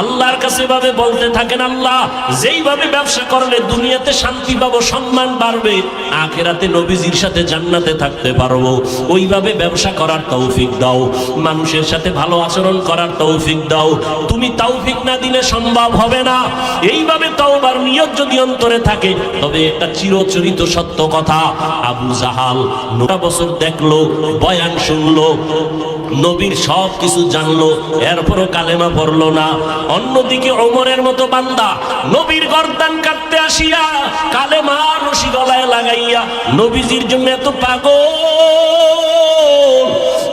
আল্লাহর কাছে ভাবে বলতে থাকেন, আল্লাহ যেইভাবে ব্যবসা করলে দুনিয়াতে শান্তি পাবো, সম্মান বাড়বে, আখিরাতে নবীজির সাথে জান্নাতে থাকতে পারবো, ওইভাবে ব্যবসা করার তৌফিক দাও, মানুষের সাথে ভালো আচরণ করার তৌফিক দাও। তুমি তৌফিক না দিলে সম্ভব হবে না। এইভাবে তওবার নিয়ত যদি অন্তরে থাকে, তবে একটা চিরচরিত সত্য কথা, আবু জাহাল 9 বছর দেখলো, বয়ান শুনলো, নবীর সব কিছু জানলো, এরপরও কালেমা পড়লো না। অন্যদিকে ওমরের মতো বান্দা নবীর গর্দান কাটতে আসিয়া কালেমা রশি গলায় লাগাইয়া নবীজির জন্য এত পাগল,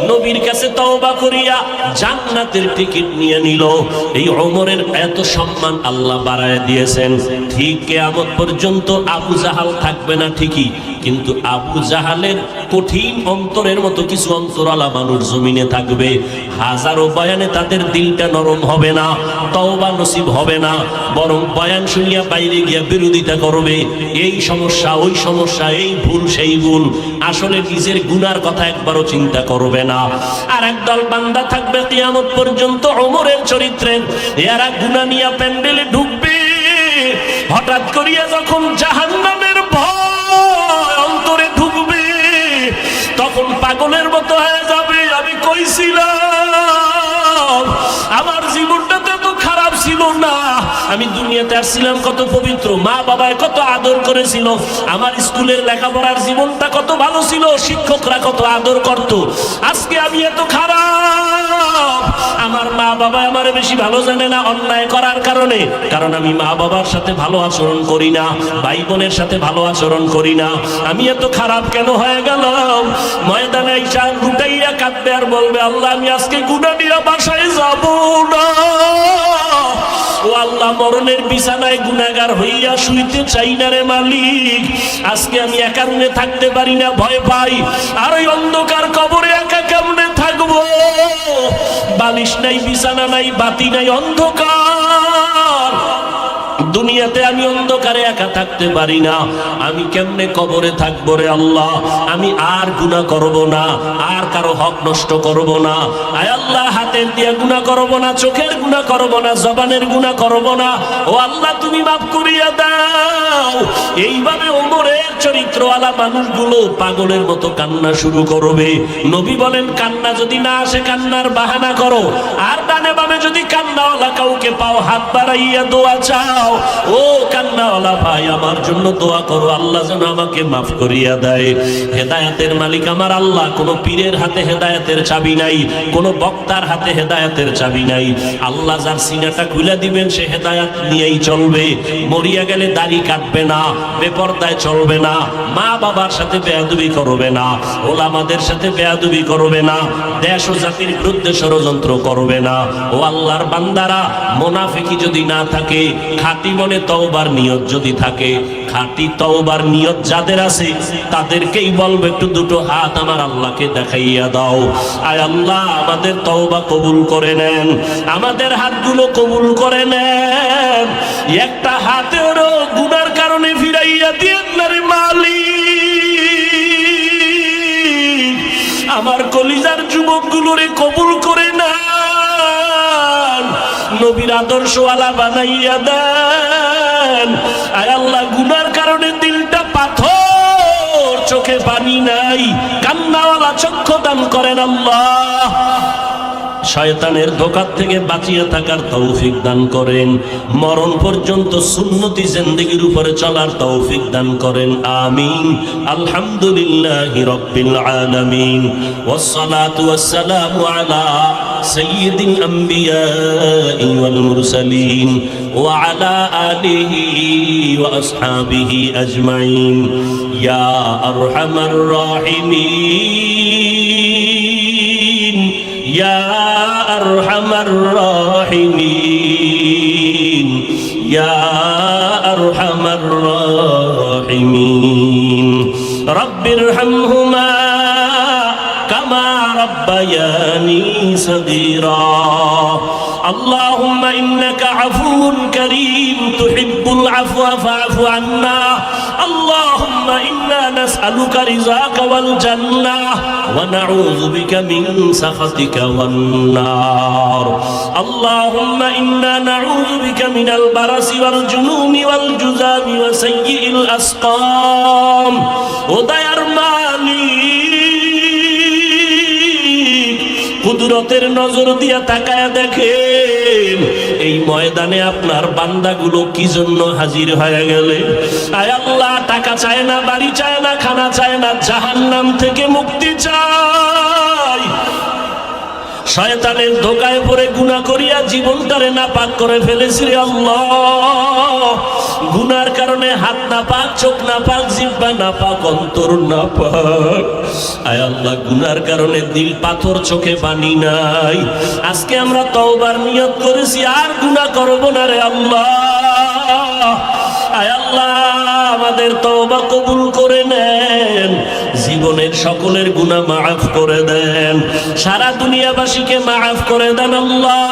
নবীর কাছে তওবা করিয়া জান্নাতের টিকিট নিয়ে নিল। এই ওমরের এত সম্মান আল্লাহ বাড়ায় দিয়েছেন। ঠিক কিয়ামত পর্যন্ত আবু জাহাল থাকবে না ঠিকই, কিন্তু আবু জাহালের কঠিন অন্তরের মতো কিছু অন্তরালা মানুষ জমিনে থাকবে। হাজারো বয়ানে তাদের দিলটা নরম হবে না, তওবা নসিব হবে না, বরং বয়ান শুনিয়া বাইরে গিয়া বিরোধিতা করবে, এই সমস্যা ওই সমস্যা, এই ভুল সেই ভুল, আসলে নিজের গুনার কথা একবারও চিন্তা করবে না। আর একদল বান্দা থাকবে কিয়ামত পর্যন্ত ওমরের চরিত্রের, এরা গুনাহ নিয়ে প্যান্ডেলে ঢুকবে, হঠাৎ করিয়া যখন জাহান্নামের ভয় অন্তরে ঢুকবে, তখন পাগলের মতো হয়ে যাবে, আমি কইছিলাম আমার জীবনটা তো খারাপ ছিল না, আমি দুনিয়াতে আসছিলাম কত পবিত্র, মা বাবায় কত আদর করেছিল, আমার স্কুলের লেখাপড়ার জীবনটা কত ভালো ছিল, শিক্ষকরা কত আদর করত, আজকে আমি এত খারাপ। আমার মা বাবা আমার বেশি ভালো জানে না অন্যায় করার কারণে, কারণ আমি মা বাবার সাথে ভালো আচরণ করি না, ভাই বোনের সাথে ভালো আচরণ করি না, আমি এত খারাপ কেন হয়ে গেলাম। ময়দানে আইসা লুটাইয়া কাঁদবে আর বলবে, আল্লাহ আমি আজকে গুনাহ নিয়ে বাসায় যাব না। ও আল্লাহ, মরণের বিছানায় গুনাহগার হইয়া শুইতে চাই না রে মালিক, আজকে আমি একা রুমে থাকতে পারি না, ভয় পাই, আর ওই অন্ধকার কবরে একা কেমনে থাকবো। বালিশ নাই, বিছানা নাই, বাতি নাই, অন্ধকার। দুনিয়াতে আমি অন্ধকারে একা থাকতে পারি না, আমি কেমনে কবরে থাকবো রে আল্লাহ? আমি আর গুনাহ করব না, আর কারো হক নষ্ট করব না। আয় আল্লাহ, হাতের দিয়ে গুনাহ করব না, চোখের গুনাহ করব না, জবানের গুনাহ করব না। ও আল্লাহ, তুমি মাফ করিয়া দাও। এইভাবে ওমরের চরিত্রওয়ালা মানুষগুলো পাগলের মতো কান্না শুরু করবে। নবী বলেন, কান্না যদি না আসে কান্নার বাহানা করো, আর ডানে বামে যদি কান্নাওয়ালা কাউকে পাও, হাত বাড়াইয়া দোয়া চাও। ও কান্নাওয়ালা ভাই, আমার জন্য দোয়া করো, আল্লাহ যেন আমাকে মাফ করিয়া দেয়। হেদায়েতের মালিক আমার আল্লাহ। কোনো পীরের হাতে হেদায়েতের চাবি নাই, কোনো বক্তার হাতে হেদায়েতের চাবি নাই। আল্লাহ যার সিনাটা খুলে দিবেন সে হেদায়েত নিয়েই চলবে। মরিয়া গেলে দাড়ি কাটবে না, বেপরদায় চলবে না, মা বাবার সাথে বেয়াদবি করবে না, ওলামাদের সাথে বেয়াদবি করবে না, দেশ ও জাতির বিরুদ্ধে ষড়যন্ত্র করবে না। ও আল্লাহর বান্দারা, মুনাফিকি যদি না থাকে, খাঁটি মনে তওবার নিয়ত যদি থাকে, খাঁটি তওবার নিয়ত যাদের আছে তাদেরকেই বলবো একটু দুটো হাত আমার আল্লাহকে দেখাইয়া দাও। আয় আল্লাহ, আমাদের তওবা কবুল করে নেন, আমাদের হাতগুলো কবুল করে নেন। একটা হাতেরও গুনার কারণে ফিরাইয়া দিয়েন না রে মালিক। আমার কলিজার যুবকগুলোরে কবুল করে নেন, নবীর আদর্শওয়ালা বানাইয়া দেন। আয় আল্লাহ, গুনার কারণে দিলটা পাথর, চোখে পানি নাই, কান্নাওয়ালা চক্ষু দান করেন আল্লাহ। শয়তানের ধোঁকা থেকে বাঁচিয়ে থাকার তৌফিক দান করেন, মরণ পর্যন্ত সুন্নতি জিন্দেগির উপরে চলার তৌফিক দান করেন। আমিন। আলহামদুলিল্লাহি রাব্বিল আলামিন, ওয়াসসালাতু ওয়াসসালামু আলা সাইয়্যিদিল আমবিয়াই ওয়াল মুরসালিন ওয়া আলা আলিহি ওয়া আসহাবিহি আজমাইন। ইয়া আরহামার রাহিমিন, ইয়া আরহামার রাহিমিন, ইয়া আরহামার রাহিমিন। রব্বিরহামহুমা কামা রাব্বায়ানি সগীরা। اللهم إنك عفو كريم تحب العفو فاعف عنا. اللهم إنا نسألك رضاك والجنة ونعوذ بك من سخطك والنار. اللهم إنا نعوذ بك من البرص والجنون والجذام وسيء الأسقام. ودير مالي কুদরতের নজর দিয়া তাকায়া দেখেন এই ময়দানে আপনার বান্দাগুলো কি জন্য হাজির হয়ে গেলে। আয় আল্লাহ, টাকা চায় না, বাড়ি চায় না, খানা চায় না, জাহান্নাম থেকে মুক্তি চায়। শয়তানের ধোকায় পড়ে গুনাহ করিয়া জীবনটারে নাপাক করে ফেলেছি রে আল্লাহ। গুনার কারণে হাত নাপাক, চোখ নাপাক, জিহ্বা নাপাক, অন্তর নাপাক। আয় আল্লাহ, গুনার কারণে দিল পাথর, চোখে পানি নাই। আজকে আমরা তওবার নিয়ত করেছি, আর গুনাহ করব না রে আল্লাহ। আয় আল্লাহ, আমাদের তওবা কবুল করে নেন, জীবনের সকলের গুনাহ মাফ করে দেন, সারা দুনিয়াবাসীকে মাফ করে দেন আল্লাহ।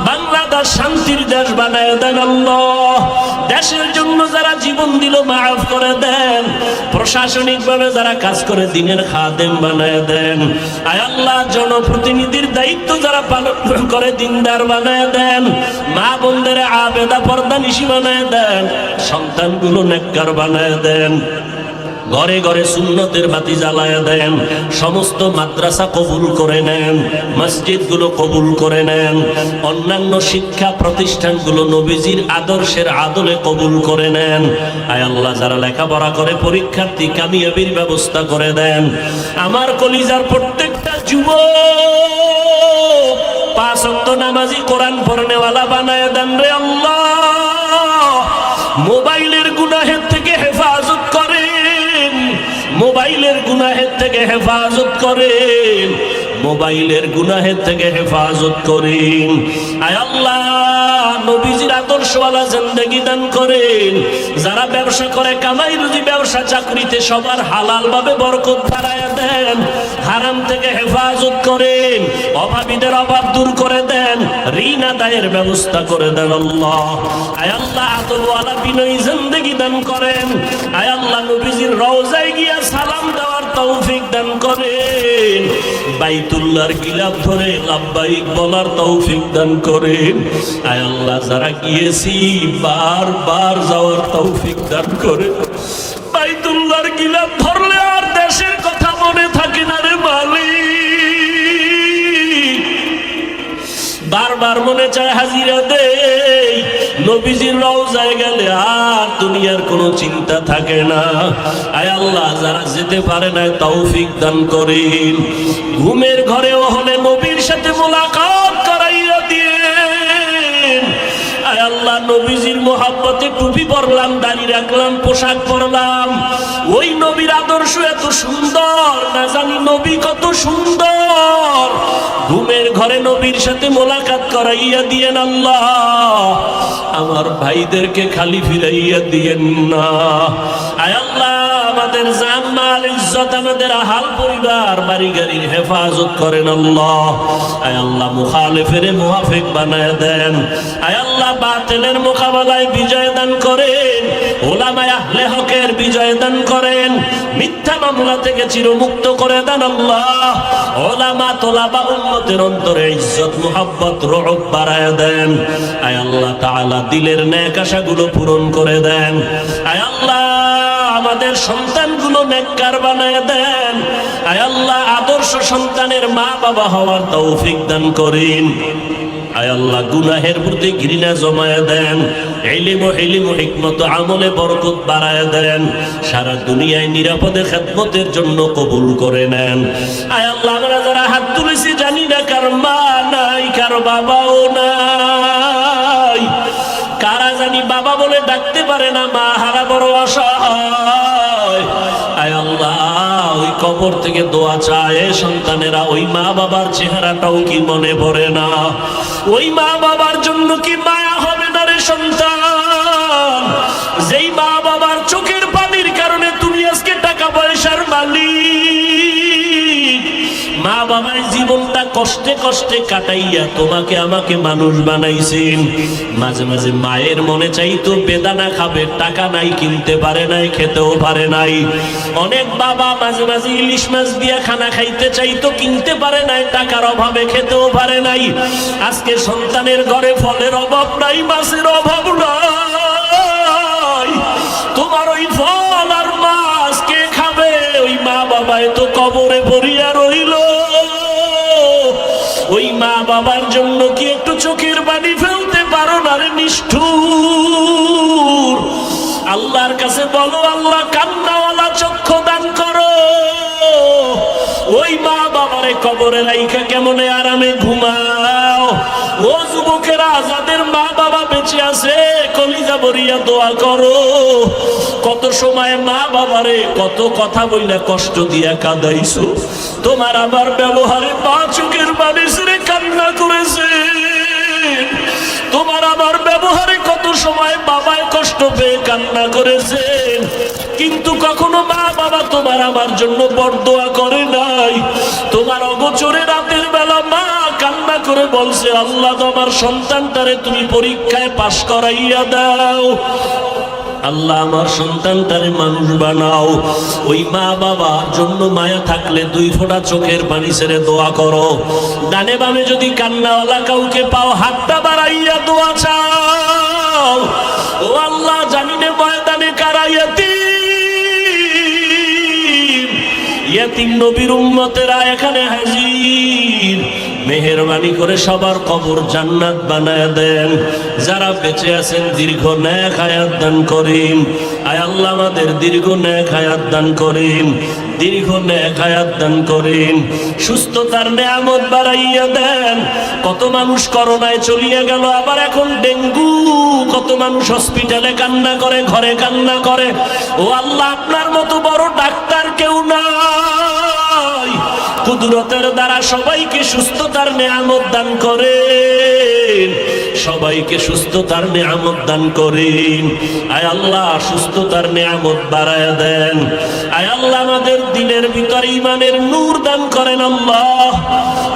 বাংলাদেশ শান্তির দেশ বানায় দেন আল্লাহ। দেশের জন্য যারা জীবন দিল মাফ করে দেন, প্রশাসনিকভাবে যারা কাজ করে দিনের খাদেম বানায় দেন। আয় আল্লাহ, জনপ্রতিনিধির দায়িত্ব যারা পালন করে দিনদার বানায় দেন, মা বোনদের আবেদা পর্দা নিশি বানায় দেন, সন্তানগুলো নেককার বানায় দেন, ঘরে ঘরে সুন্নতের বাতি জ্বালায় দেন। সমস্ত মাদ্রাসা কবুল করে নেন, মসজিদগুলো কবুল করে নেন, অন্যান্য শিক্ষা প্রতিষ্ঠানগুলো নবীজির আদর্শের আদলে কবুল করে নেন। আয় আল্লাহ, যারা লেখাপড়া করে পরীক্ষার্থী কামিয়াবির ব্যবস্থা করে দেন। আমার কলিজার প্রত্যেকটা যুবক পাঁচ ওয়াক্ত নামাজি, কোরআন পড়নেওয়ালা বানায় দেন রে আল্লাহ। মোবাইলের গুনাহের থেকে হেফাজত করেন, মোবাইলের গুনাহের থেকে হেফাজত করেন, মোবাইলের গুনাহের থেকে হেফাজত করেন। আয় আল্লাহ নবীজির আদর্শওয়ালা জিন্দেগি দান করেন। যারা ব্যবসা করে কামাই রুজি ব্যবসা চাকরিতে সবার হালাল ভাবে বরকত বাড়ায়া দেন, হারাম থেকে হেফাজত করেন, অভাবীদের অভাব দূর করে দেন, ঋণ আদায়ের ব্যবস্থা করে দেন আল্লাহ। আয় আল্লাহ আদরওয়ালা বিনয়ী জিন্দেগি দান করেন। আয় আল্লাহ নবীজির রওজায় গিয়া সালাম দেওয়ার তৌফিক দান করেন। বাইতুল্লাহর গিলাফ ধরে লাব্বাইক বলার তৌফিক দান করেন। আয় আল্লাহ যারা গিয়েছি বারবার যাওয়ার তৌফিক দান করেন। বাইতুল্লাহর গিলাফ ধরলে আর দেশের কথা মনে থাকে না রে মালিক, বারবার মনে চায় হাজিরা দেই। নবীজির রওজায় গেলে আর দুনিয়ার কোনো চিন্তা থাকে না। আয় আল্লাহ যারা যেতে পারে না তৌফিক দান করেন। ঘুমের ঘরেও হলে নবীর সাথে মোলাকাত করাইয়া দিয়েন। আয় আল্লাহ নবীজির মোহাব্বতে টুপি পরলাম, দাড়ি রাখলাম, পোশাক পরলাম, ওই নবীর আদর্শ এত সুন্দর, না জানি নবী কত সুন্দর। ঘুমের ঘরে নবীর সাথে মোলাকাত করাইয়া দিয়েন আল্লাহ। আমার ভাইদেরকে খালি ফিরাইয়া দিয়েন না। আয় আল্লাহ আমাদের জান মাল ইজ্জত, আমাদের আহাল পরিবার বাড়ি গাড়ির হেফাজত করেন আল্লাহ। আয় আল্লাহ মুখালিফের মুওয়াফিক বানায় দেন। আয় আল্লাহ বাতিলের মোকাবেলায় বিজয় দান করেন। উলামায়ে আহলে হকের বিজয় দান করেন। মিথ্যা মামলা থেকে চিরমুক্ত করে দেন আল্লাহ। উলামা তোলাবা উম্মতের অন্তরে ইজ্জত মুহাব্বত রহব বাড়ায় দেন। আয় আল্লাহ তাআলা দিলের নেক আশাগুলো পূরণ করে দেন। আয় আল্লাহ আমাদের সন্তানগুলো নেককার বানায় দেন। আয় আল্লাহ আদর্শ সন্তানের মা বাবা হওয়ার তৌফিক দান করেন। আয় আল্লাহ গুনাহের প্রতি ঘৃণা জমায় দেন। ইলম ও হিকমত আমলে বরকত বাড়ায় দেন। সারা দুনিয়ায় নিরাপদে খেদমতের জন্য কবুল করে নেন। আয় আল্লাহ আমরা যারা হাত তুলেছি জানি না কার মা নাই, কার বাবাও নাই, কারা জানি বাবা বলে ডাকতে পারে না, মা হারা বড় অসহায়। আয় আল্লাহ ওই কবর থেকে দোয়া চায় সন্তানেরা, ওই মা বাবার চেহারাটাও কি মনে পড়ে না? ওই মা বাবার জন্য কি মায়া হবে না রে সন্তান? যেই মা বাবার চোখের পানির কারণে তুমি আজকে টাকা পয়সার মালিক। মা বাবার জীবনটা কষ্টে কষ্টে কাটাইয়া তোমাকে আমাকে মানুষ বানাইছেন। মাঝে মাঝে মায়ের মনে চাইতো বেদানা খাবে, টাকা নাই, কিনতে পারে নাই, খেতেও পারে নাই। অনেক বাবা মাঝে মাঝে ইলিশ মাছ দিয়া খানা খাইতে চাইতো, কিনতে পারে নাই, টাকার অভাবে খেতেও পারে নাই। আজকে সন্তানের ঘরে ফলের অভাব নাই, মাছের অভাব নাই। তোমার ওই ফল আর মাছ কে খাবে? ওই মা বাবায় তো কবরে পড়িয়া রইল। ওই মা বাবার জন্য কি একটু চোখের পানি ফেলতে পারো না রে নিষ্ঠুর? আল্লাহর কাছে বলো, আল্লাহ কান্নাওয়ালা চক্ষু দান করো। ওই মা বাবারে কবরে রাইখা কেমনে আরামে ঘুমাও। ও যুবকেরা, যাদের মা বাবা বেঁচে আছে কলিজা ভরিয়া দোয়া করো। কত সময় মা বাবারে কত কথা বইলা কষ্ট দিয়া কাঁদাইছো। তোমার আমার ব্যবহারে মা চোখের পানি ছেড়ে কান্না করেছে। তোমার আমার ব্যবহারে কত সময় বাবায় কষ্ট পেয়ে কান্না করেছেন, কিন্তু কখনো মা বাবা তোমার আমার জন্য বরদোয়া করে নাই। তোমার অগোচরে রাতের বেলা মা কান্না করে বলছে, আল্লাহ তোমার সন্তানটারে তুমি পরীক্ষায় পাশ করাইয়া দাও, আল্লাহ আমার সন্তানটারে মানুষ বানাও। ওই মা বাবার জন্য মায়া থাকলে দুই ফোঁটা চোখের পানি ছেড়ে দোয়া করো। ডানে বামে যদি কান্নাওয়ালা কাউকে পাও, হাতটা বাড়াইয়া দোয়া চাও। ও আল্লাহ, জানিনে ময়দানে কারা ইয়াতীম নবীর উম্মতেরা এখানে হাজির। মেহেরবানি করে সবার কবর জান্নাত বানায় দেন। যারা বেঁচে আছেন দীর্ঘ নেক হায়াত দান করেন। আয় আল্লাহ আমাদের দীর্ঘ নেক হায়াত দান করেন, দীর্ঘ নেক হায়াত দান করেন। সুস্থতার নেয়ামত বাড়াইয়া দেন। কত মানুষ করোনায় চলিয়া গেল, আবার এখন ডেঙ্গু। কত মানুষ হসপিটালে কান্না করে, ঘরে কান্না করে। ও আল্লাহ, আপনার মতো বড় ডাক্তার কেউ নাই। কুদরতের দ্বারা সবাইকে সুস্থতার নেয়ামত দান করেন। সবাইকে সুস্থতার নিয়ামত দান করেন। আয় আল্লাহ সুস্থতার নিয়ামত বাড়ায় দেন। আয় আল্লাহ আমাদের দিলের ভিতরে ঈমানের নূর দান করেন আল্লাহ।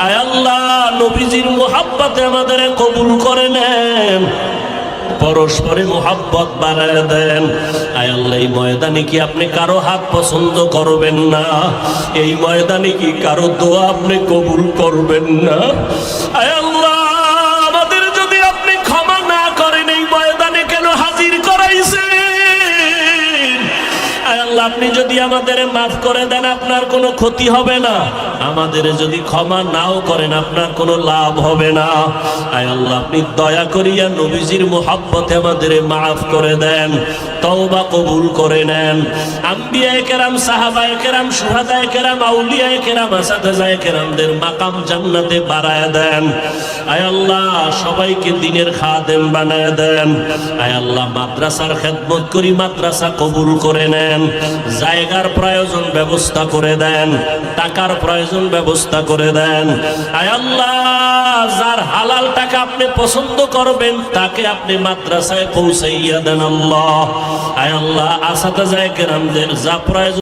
আয় আল্লাহ নবীজির মুহাব্বতে আমাদের কবুল করে নেন, পরস্পরে মুহাব্বত বাড়ায় দেন। আয় আল্লাহ এই ময়দানে কি আপনি কারো হাত পছন্দ করবেন না? এই ময়দানে কি কারো দোয়া আপনি কবুল করবেন না? আয় আল্লাহ আমাদের যদি আপনি ক্ষমা না করেন এই ময়দানে কেন হাজির করাইছেন? আয় আল্লাহ আপনি যদি আমাদের মাফ করে দেন আপনার কোনো ক্ষতি হবে না, আমাদের যদি ক্ষমা নাও করেন আপনার কোনো লাভ হবে না। আয় আল্লাহ আপনি দয়া করিয়া নবীজির মুহাব্বতে আমাদের মাফ করে দেন, তওবা কবুল করে নেন। আম্বিয়ায়ে কেরাম, সাহাবায়ে কেরাম, শুহাদায়ে কেরাম, আউলিয়ায়ে কেরাম, আসাতেজায়ে কেরামদের মাকাম জান্নাতে বাড়ায় দেন। আয় আল্লাহ সবাইকে দ্বীনের খাদেম বানায় দেন। আয় আল্লাহ মাদ্রাসার খেদমত করি, মাদ্রাসা কবুল করে নেন। জায়গার প্রয়োজন ব্যবস্থা করে দেন, টাকার প্রয়োজন ব্যবস্থা করে দেন। আয় আল্লাহ যার হালাল টাকা আপনি পছন্দ করবেন তাকে আপনি মাদ্রাসায় পৌঁছাইয়া দেন আল্লাহ। আয় আল্লাহ আসাতেজায়ে কেরামদের যা প্রয়োজন